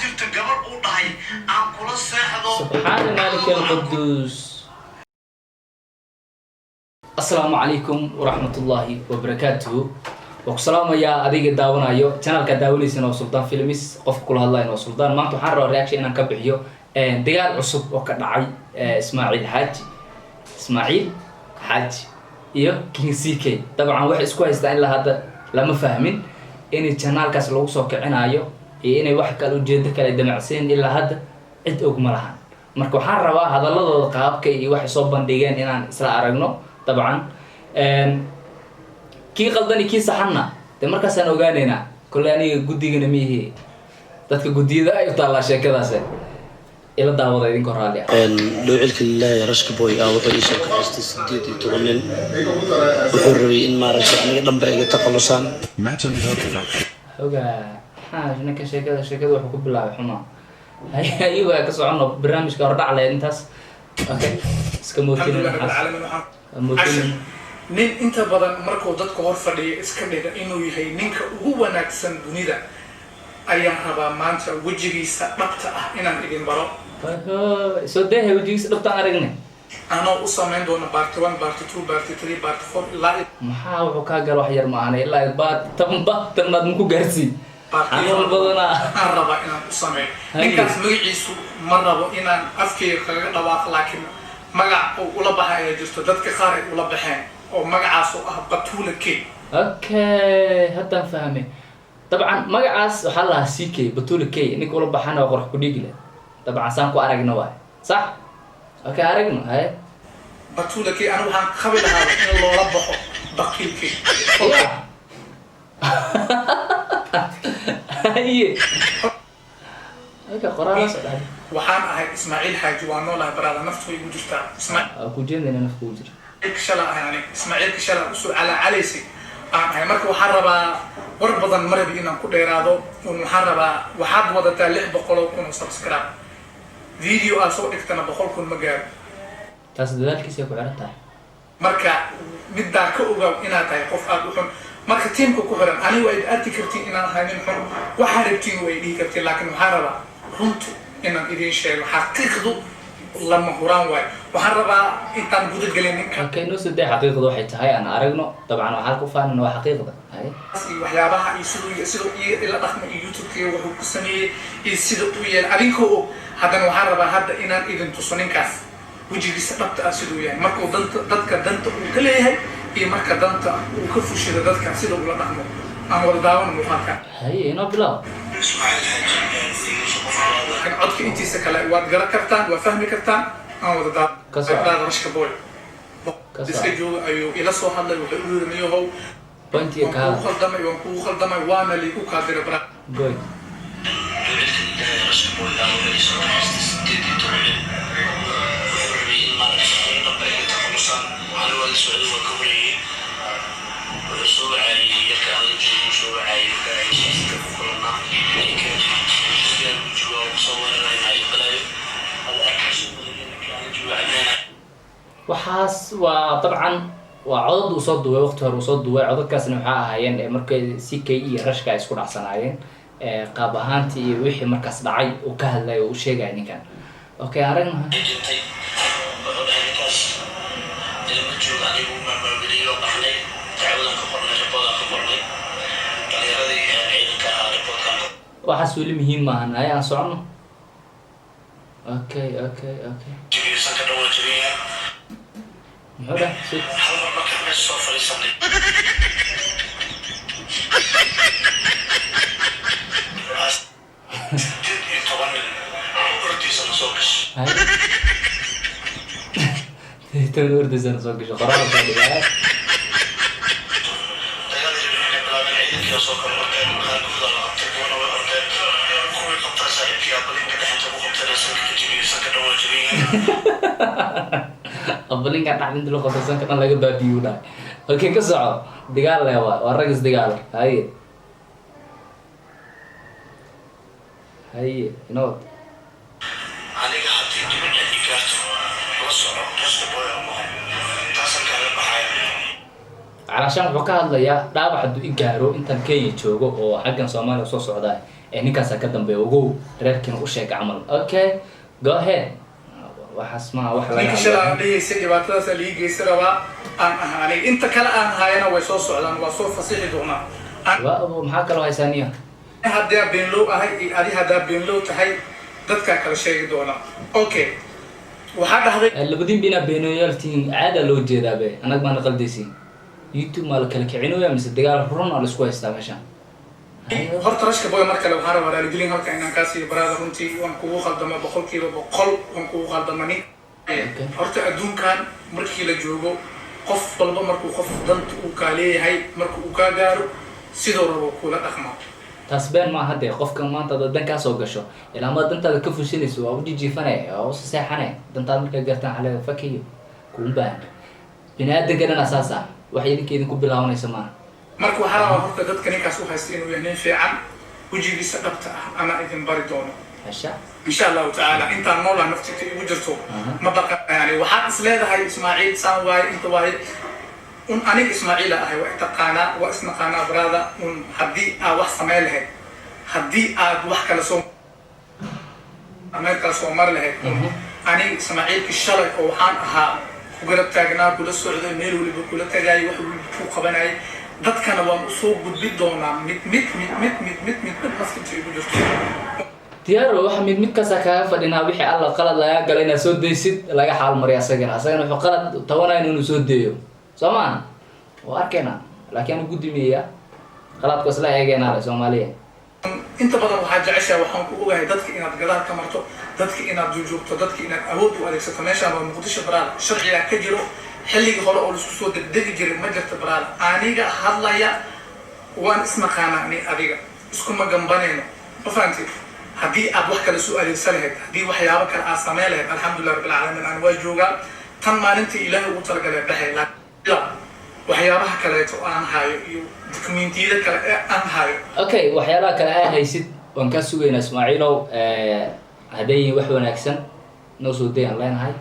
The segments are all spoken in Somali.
jirta gabar uu dhahay aan kula seexdo subxaana maalika alquduus. Assalaamu calaykum waraxmatullaahi wabarakaatuhu. Waa ku salaamayaa adiga daawanayo channelka daawanaysan oo Sultan Films qofka kula hadlayo oo Sultan. Maanta waxaan rabaa reaction inaan ka bixiyo dagaal cusub oo ka dhacay Ismaaciil Xaaji iyo King CK. Dabcan wax isku haystaan ilaa hadda lama fahmin in channelkaas lagu soo kicinayo iyo inay wax kale ujeedo kale damacsiin ilaa hadda cid og ma lahan. Marka waxaan rabaa hadaladooda qaabka iyo wax soo bandhigeen inaan isla aragno. طبعا كي قلدني كي صحنا markaas aan ogaanayna kulli aniga gudigana mihi dadka gudiyada ay taala sheekadaas ila daawaday idin koraali dhowcilka ilaahay rashka boy wuxuu ii soo kaxaystay 18 nin wuxuu rabay in maaragtay aniga dhanba iga taqalusaan oga ninka sheekada wuxuu ku bilaabay xuma ayagu ka socono barnaamijka hordhac leh intaas okay iska mootiin nin inta badan markuu dadka hor fadhiyo iska dhiga inuu yahay ninka ugu wanaagsan dunida ayaan rabaa maanta wajigiisa dhabta ah inaan idin baro soo dehe wajigiisa dhabta aragne anoo u samayn doona part 1 part 2 part 3 part 4 ilaa maxaa wuxuu ka gal wax yar maana ilaa baad tanbaad muku gaarsi aan badana aan rabaa inaan u sameeyo ninkaas magaciisu ma rabo inaan afkeyga kaga dhawaaqo laakiin magac uu ula baxay jirto dadka qaar ay ula baxeen oo magacaas oo ah Batula K. Okay hadda fahmay dabcan magacaas waxa la CK Batula K ninka ula baxana waa qurux ku dhigile dabcan saan ku aragna waay sax okay aragna hay Batula K anu waxaan qabi lahaa in loola baxo Bakil K. okay qoraal sax waxaan ahay Ismaaciil Xaaji waa noolahay barada naftu igu jirta Ismaaciil ku jeedina naftu ku jirta إكشلا يعني إسماعيل كشلا وسؤال على عليسي هاي مركو حربا وربضا مربي إنهم كل يرادو ونحربا وحد وضع لح بقولوا كونوا سبسكرايب فيديو أصور إكتنا بقول كون مجال تصدق كيس يكون عرفتها مركا مدة كوجا إنا تايقف أبوهم مركا تيم كوكورن أنا وايد أتكرتي إنا هاي نحن وحاربتين وايد كرتي لكن محاربا رنتو إنا إذا شيء حقيقة لما هران واي وحربا إنتان جودة جلينك. أوكي نوصل ده حقيقة ده حتى هاي أنا أرجعنا طبعا وحالكو فان إنه حقيقة هاي. وحيابها يصيروا إلى ضخم يوتيوب كي وهو كسني يصيروا ويا أبيكو هذا وحربا هذا إن إذا تصنين كاس وجي بسبب تأثيره يعني مركو دنت دنت وكله هي مركو دنت وكفوا شيء دنت كأثيره ولا ضخمه أمور داون مفاكر. هاي هنا بلا. لكن عدك أنتي سكلا وادقرا كرتان وفهمي كرتان أمور داون. هذا مش كبوي. ديسكجو أيو إلى صو هذا يقولوا لي هو. بنتي كا. وخل دمي وانا اللي أكادر برا. جوي. waxaas waa dabcan waa codad uu soo duway waqti hore uu soo duway codadkaasna waxa ahaayeen markay CK iyo rashka isku dhacsanaayeen qaab ahaantii iyo wixii markaas dhacay uu ka hadlay oo uu sheegay ninkan okay aragna waxaas weli muhiim maahan ayaan socono okay محمد سيد هاي تقول وردي زين صوقش قرار صادق قبلين كان تحت دلو خصوصا كان لقى بابيو ده اوكي كسعو دقال له ورقص دقال هاي نوت aniga hadii dibin ay gaarto la soco qofka boy ama taasan kale baxay علشان wuxuu ka hadlayaa dhaawac hadduu i gaaro intaan Kenya joogo oo xaggan Soomaaliya soo socda ee ninkaas ka dambeeyo ugu reerkiina u sheeg camal okay go ahead waxaas ma wax laga hadlaa dhigaysa dhibaatadaas la igeysa rabaa aan ahaanay inta kale aan hayana way soo socdaan waa soo fasixi doonaa maxaa kaloo haysaaniya hadda been loo ahay adi hadda been loo tahay dadka kala sheegi doona okay waxa dhahday labadin bina beenooyaltiin caada loo jeedaabe anag ma naqaldaysiin YouTube ma la kala kicinayo mise dagaal run oo la isku haystaa meeshan horta rashka boy markale waxaan rabaa raaligelin halka inaan ka sii baraada runtii waan kugu khaldama 100% waan kugu khaldamani horta adduunkan markii la joogo qof walba markuu qof danta uu ka leeyahay markuu uu ka gaaro sidoo rabo kula dhaqmo taas been ma hadee qofka maanta dan ka soo gasho ilaa ma dantaada ka fushinayso waa u jijifanay oo saxanay dantaada marka gartaan xalada fakiyo kumbaan binaadamka asaasa waxay idinku bilaawanaysa ma marka waxa rabaa horta dadka ninkaas u haysta inuu yahay fiican wajigiisa dhabta ah ana idin bari doono insha Allah ta'ala inta noola naftiisa igu jirto ma baqa yani waxaan is leedahay Ismaaciil saan waay inta waay aniga Ismaaciil ahay waa taqaana waa isnaqaana brada hadii aad wax sameey lahayd hadii aad wax kala soo ameerka soo mar lahayd aniga Ismaaciil ki shalay oo waxaan ahaa ku garab taagnaa kula socday meel waliba kula tagay wax uu qabanay dadkana waan u soo gudbi doonaa mid maskii igu jirto diyaaro waxa mid kaas ka fadhina wixii alla qalad laga galay inaad soo deysid laga xaal mariyo asagana wuxuu qalad tawanaa inuu soo deeyo Soomaan waa arkena laakiin ugu dimeeya qaladka isla eegayna Soomaaliya inta badan waxa jeceshaa waxaan ku ogahay dadka inaad gadaal ka marto dadka inaad joogto dadka inaad awood u adeegsato meeshaan waa Muqdisho baraad sharciga ka jiro xilliga hore oo isku soo degdegi jiray ma jirto baraad aniga hadlaya waan isnaqaanay adiga isku ma gambanayno fahanti hadii aad wax kala soo adeegsan lahayd hadii waxyaabo kale aad sameeyay lahayd alxamdulillah rabbil alamin aan waa joogaa tan maalintii ilaahay ugu talagalay dhaxay waxyaabaha kale oo aan hayo iyo dokumentiyada kale aan hayo okay waxyaalaha kale ay haysid waan ka sugaynaa Ismaaciilow haday wax wanaagsan noo soo deeyaan leenahay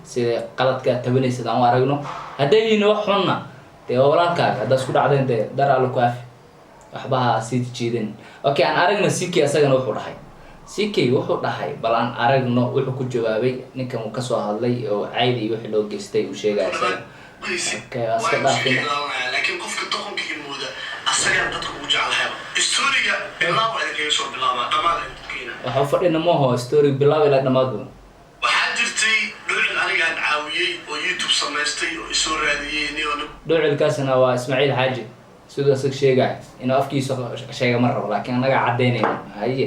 sida qaladka tabanaysa aan aragno haday wax xunna de walaalkaaga hada isku dhacdeen de daraal ku af waxbaha sii jiidan okay aan aragno sikii asagana wuxuu dhahay sikii wuxuu dhahay bal aan aragno wuxuu ku jawaabay ninkan uu ka soo hadlay oo caadi wixii loo geystay uu sheegay okay aska dhaafin laakiin qofka doqonka imooda asaga dadku u jecelahay historiga bilaw ay ka soo bilaabaa dhamaad kiina waxa fadhina ma ho story bilaw ila dhamaad waxaa jirtay dhucil aniga aan caawiyay oo YouTube samaystay oo isoo raadiyay dhucilkaasna waa Ismaaciil Xaaji sidoo asag sheegay inuu afkiisa sheega mar rabo laakiin anaga cadeynayna haye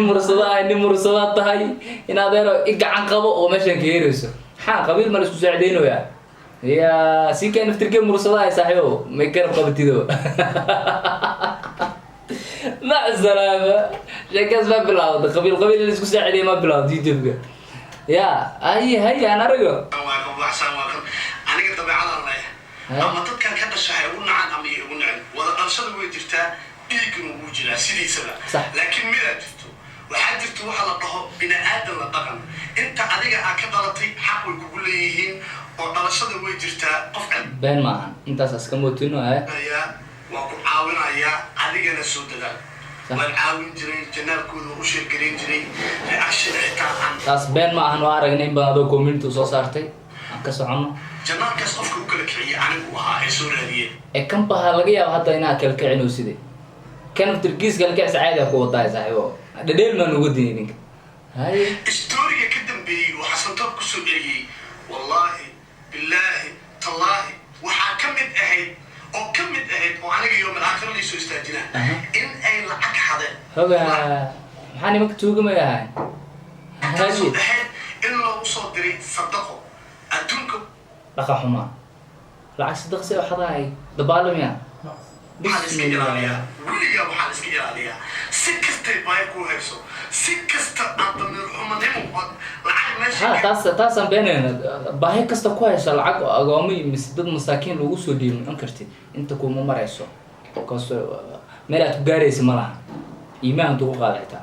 mursada tahay nin mursada tahay in adeero gacan qabo oo meeshan ka heerayso qabiil ma la isku saacideynaya ya si kan naftirkee mursada ay saaxiibo ma garab qabtido ma salaama sheekaas ma bilaawdo qabiil la isku saacideey ma bilaawdo YouTube-ga ya hay aan arago aniga dabeecada leh ama dadkan ka dhashay ugu nacaan ama ugu nacay wada dhalashada way jirtaa dhiigna wuu jiraa sidiisaba laakiin mid aad jirto waxaa jirto waxa la dhaho bini'aadan la dhaqan inta adiga aad ka dhalatay xaq way kugu leeyihiin oo dhalashada way jirtaa qof been maahan intaas aska mootino waa ku caawinayaa adigana soo dadaal waan caawin jiray janaalkooda u sheegareyn jiray reaction xitaa taas been maahan oo aragnay in badan adoo community soo saartay aan ka socono janaalkaas qofka u kala kiciyay anigu ahaa ee soo raadiyay kan baha laga yaabo hadda inaa kala kicino sidee kan turkiis kala kicis caadi ku wadaa saaxiibo dhadheel ma nugu diin ninka hay historiga ka dambeeyay waxa santood ku soo dheeyay wallahi billahi tallahi waxa kamid ahayd oo aniga iyo malaa'ikada la soo istaajina in ay lacag xadeen hoga maxaa nimanka tuugamayahay haji in loo soo diray sadaqo adduunka dhaqa xuma lacag sadaq si waxdaay dabaalmiya bismillah waliga waxa iska ilaaliya si kasta bay ku hayso si kasta adamir xumanimo lacag meesha taasaan beenayna baahi kasta ku hayso lacag agoomo mis dad masaakiin lagu soo dhiibin kartid inta kuma marayso meel aad ku gaaraysa malaha iimaan ku qaadayta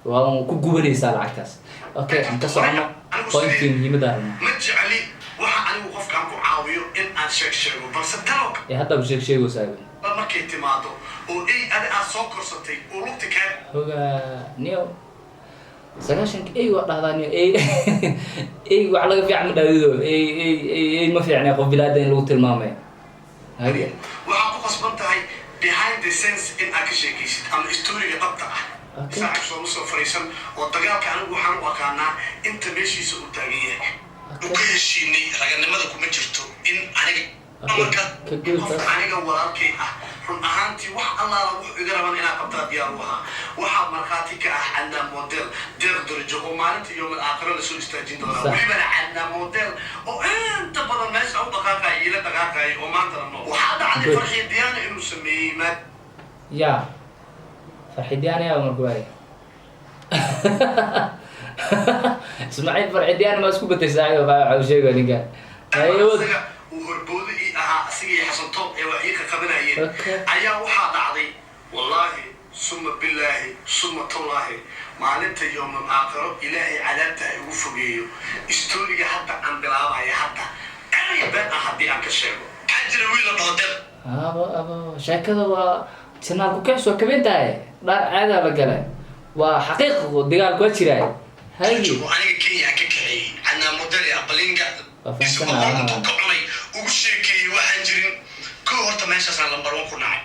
waa ku gubanaysaa lacagtaas okay aan ka socono pointing muhiimada ma jecli waxa anigu qofkaan ku caawiyo in aan sheego balse talo hadda sheego saaban markay timaado oo ay aad soo korsatay oo lugta ka hoga niyo sagaashanka ay waa dhahdaan ay wax laga fiican ma dhawido ay ma fiicnaa qof bilaadan lagu tilmaamay waxaa ku qasban tahay behind the scenes in aad ka sheekaysid ama historiga dhabta ah saaxiib soo fariisan oo dagaalka anigu waxaan u aqaanaa inta meeshiisa uu taagan yahay u ka heshiinay raganimada kuma jirto in aniga aniga walaalkay ah run ahaantii wax allaala wuxuu iga raban inaan qabtaa diyaar u ahaa waxaa markhaati ka ah cadnaa model deeq darajo oo maalinta yoomal aakhiro la soo istaajin doonaa welibana cadnaa model oo inta badan meesha u dhaqaaqaya ila dhaqaaqaya oo maanta la waxaa dhacday farxii diyaana inuu sameeyey maad ya farxii diyaana yaa marku waay ismaaciil farxii diyaana ma isku batay saaxiib baa sheegay ninka وهربودي أسيء حسن توب وعيك قبنايين أيا واحد عضي والله ثم بالله ثم تالله ما أنت يوم الآخر إلهي عذابته وفقيه استوري حتى عن بلاوة حتى أنا يبان أحد عن كشيء حجر ويلا بهدل أبا شكله وسنالكو كيف سو كبين تاعي لا هذا بقى وحقيقة دجال كوتشراي هاي أنا كينيا ككهي أنا مدري أبلينجا ugu sheekeeyay waxaan jirin ka horta meeshaas aan lambar 1 ku nacay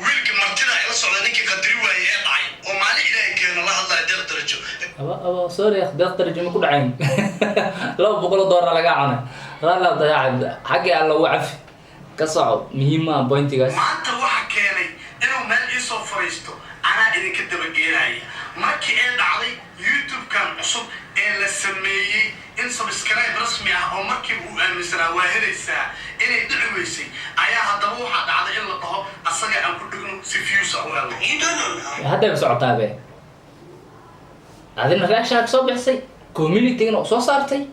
wiilka martida ila socda ninkii qadri waayay ee dhacay oo maalin ilaahay keena la hadlay deeq darajo aba sorry deeq darajo ma ku dhacayn $200 laga cunay raala dayaacad xaqi alla u cafi ka soco muhiima pointigaas maanta waxa keenay inuu meel ii soo fariisto ana idinka daba geelay markii ay dhacday YouTube kan cusub ee la sameeyay in subscribe rasmi ah oo markii uu aaminsanaa waa helaysaa inay dhicweysay ayaa haddaba waxaa dhacday in la dhaho asaga aan ku dhigno si views ah u helno hadda ba socotaabe adina reaction soo bixisay community-na soo saartay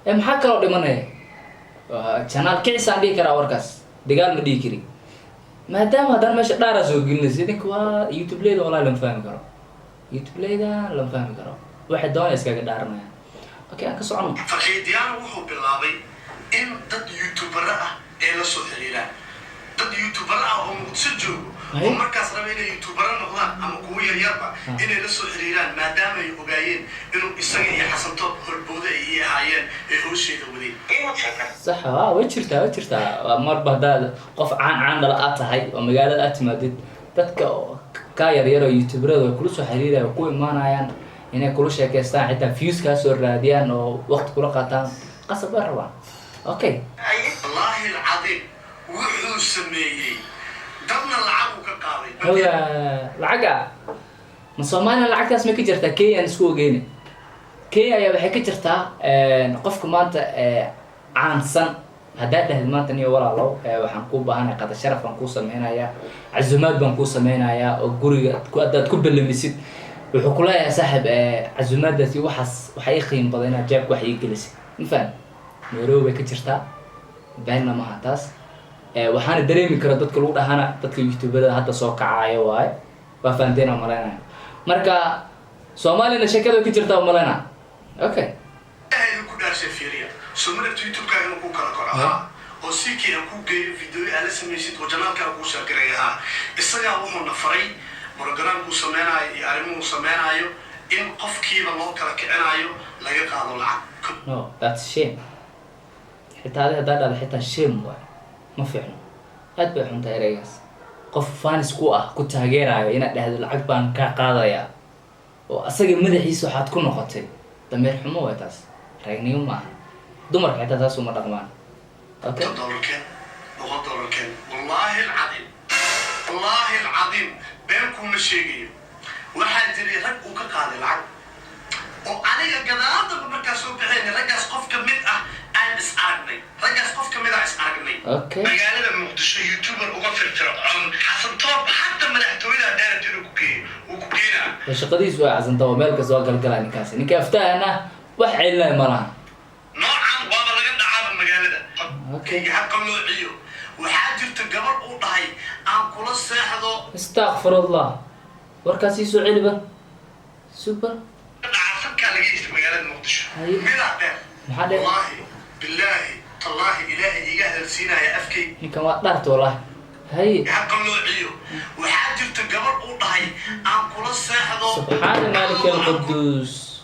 maxaa kaloo dhimanaya channel kicisaan dhigi karaa warkaas dagaal ma dhigi kari maadaama haddana meesha dhaara soo gelinaysa idinka waa YouTube leyda walaa lama fahmi karo YouTube leyda lama fahmi karo waxay doonaysa iskaga dhaaranayaan okay aan ka socono farxiidiyaan wuxuu bilaabay in dad YouTuber ah ee la soo xiriiraan dad YouTuber ah oo muqdisho joogo oo markaas rabay inay YouTuber noqdaan ama kuwa yaryarba inay la soo xiriiraan maadaama ay ogaayeen inuu isaga iyo xasan toob horbooda ay ahaayeen ee hawsheeda waday sax way jirtaa marba hadaad qof caan dhala aad tahay oo magaalada aad timaadid dadka ka yaryar oo YouTuberada way kula soo xiriirayaan ku imaanayaan inay kula sheekaystaan xitaa views ka soo raadiyaan oo waqti kula qaataan qasab baa rabaa okay wallahi alcadiim wuxuu sameeyay dadna lacag ka qaaday hoga lacaga ma Soomaaliya lacagtaas ma ka jirtaa Kenya isku ogeeyna Kenya ayaa waxay ka jirtaa qofka maanta caansan hadaa dhahay maanta niyo walaalo waxaan ku baahanahay qada sharaf aan ku sameeynayaa azumaad baan ku sameeynayaa oo guriga aad ku balamisid wuxuu ku leeyahay saaxib azumaadaasi waxay qiim badan inaad jeebka wax ii gelisay infaan Nairobi ka jirtaa beenna ma taas waxaan dareemi karaa dadka lagu dhahana dadka YouTuberada hadda soo kacayo waay waa faanteena maleena marka Soomaaliya shakada ka jirtaa maleena okay ay ku dhaashay fiiriya Soomaaliya YouTube ka inuu ku kala koraha oo sikii aan ku geeyo video ala sameeyay oo janaalka ku shaqeeyaa isaga wuxuu na faray program ku sameeynaayo iyo arrimuhu sameeynayo in qofkiiba loo kala kicinayo laga qaado lacag no that's shame xitaa hada xitaa shame waay ma fiicno aad bay xuntaa ereygaas qof fans ku ah ku taageerayo inaad dhahdo lacag baan ka qaadaya oo asaga madaxiisa waxaad ku noqotay dameer xumo waa taas raagnimo ma aha dumarka xitaa taas uma dhaqmaan okay $100 wallahi alcadiim beenku ma sheegayo waxaa jiray rag uu ka qaaday lacag oo aniga gadaadaba markaa soo bixinay raggaas qof ka mid ah aan is aragnay magaalada muqdisho YouTuber uga firfircoon xasan toob hadda madaxtooyada daarad inuu ku geeyo shaqadiisu waa xasan toob meel ka soo galgalay ninkaas ninka aftaana wax celinay malaha noocan waaba laga dhacaaba magaalada okay habka loo ciyo waxaa jirta gabar uu dhahay aan kula seexdo astaghfirullah warkaasi soo celiba super dhacsan kale لقيت مقالة مقدشة ملا بير والله بالله تالله إلهي يقهد سينا يا أفكي كم وقت والله هاي حق اللوعيو وحاجر تقبل قطعي عن كل الساحة سبحان مالك القدوس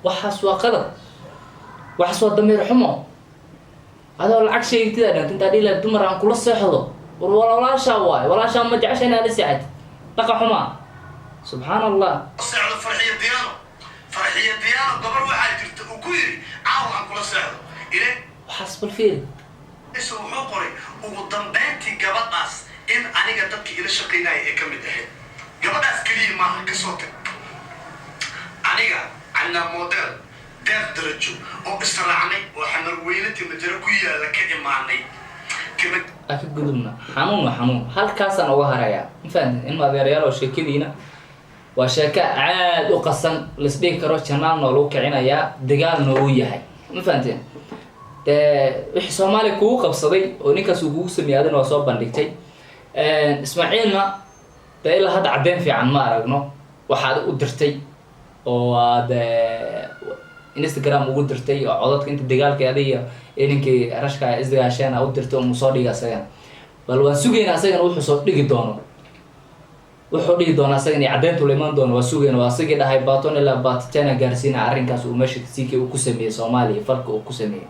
وحس وقلب وحس ودمير حمو هذا العكس شيء كذا أنت تدي له دمر عن كل الساحة ولا شاواي ولا شام ما جعش أنا لسعد لقى حما سبحان الله الساحة فرحية ديانة قبل وحاجر وكيري عاو عن كل الساحة إليه وحس بالفيل isoo wuxuu qoray ugu dambeyntii gabadhaas in aniga dadkii ila shaqeynaya ay ka mid ahayd gabadhaas keliya maaha ka soo tag aniga anna model deeq darajo oo israacnay oo xamar weynati majara ku yaala ka imaanay ka gudubna xanuun halkaasaan uga harayaa infaantin in maadeerayaal oo sheekadiina waa sheeko aad u qasan lisdhigi karo janaal noolu kicinayaa dagaal noogu yahay infaantin wixii Soomaali kugu qabsaday oo ninkaas uu kugu sameeyay waa soo bandhigtay Ismaaciilna ila hada cadeen fiican ma aragno waxaad u dirtay oo aad Instagram ugu dirtay oo codadka inta dagaalkeeda iyo ninkii rashka isgaashana u dirtay oo soo dhigay asagan bal waan sugeynaa asagan wuxuu soo dhigi doono asagan cadeyntu leeman doono waa sugeynaa waa asagii dhahay baaton ilaa baatana gaarsiina arrinkaas uu meesha sikii uu ku sameeyay Soomaaliya farka uu ku sameeyay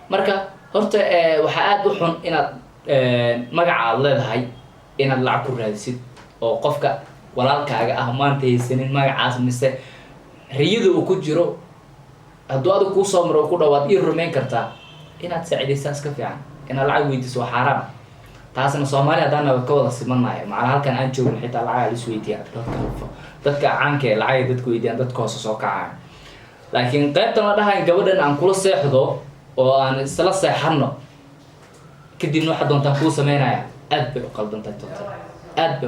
marka horta waxa aad u xun inaad magaca leedahay inaad lacag ku raadisid oo qofka walaalkaaga ah maanta haysanin magacaas mise riyada uu ku jiro hadduu adigu ku soo maro ku dhawaad ii rumayn kartaa inaad saacidaysaas ka fiican inaad lacag weydiiso xaraam taasna Soomaaliya hadana ka wada simanayo macna halkan aan joogno xitaa lacag la isweydiiyaa dadka caanka ee lacag dadku weydiiyaan dadka hoos soo kacay laakiin qaybtan la dhahay gabadhan aan kula seexdo oo aan isla seexano kadibna waxa doontaan ku sameynaya aad bay u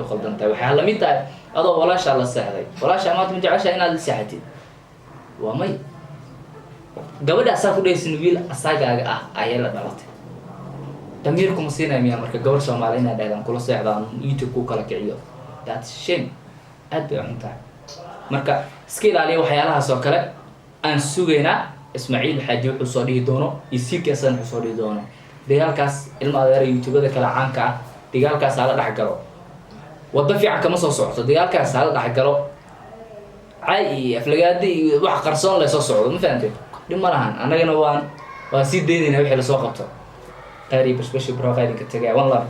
qaldantahay waxa la mid tahay adoo walaasha la seexday walaasha ma jecesha inaad la seexatid waa may gabadha asaa ku dhaysin wiil asagaaga ah ayay la dhalatay damiirku ma siinaymiya marka gabar Soomaali inaad dhahdan kula seexdaan YouTube ku kala kiciyo that's shame aad bay u tahay marka iska ilaaliya waxyaalahaas oo kale aan sugeynaa Ismaaciil Xaaji wuxuu soo dhigi doono isiirkiisan wuxuu soo dhigi doono dagaalkaas ilma adeer YouTube-da kala caanka ah dagaalkaas la dhax galo wada fiican kama soo socoto dagaalkaas la dhax galo ay aflagaadi wax qarsoon la soo socdo ma fahanteen dhimalahan anagana waan si deedina wixii la soo qabto qariib special bro qaydinka tagay one love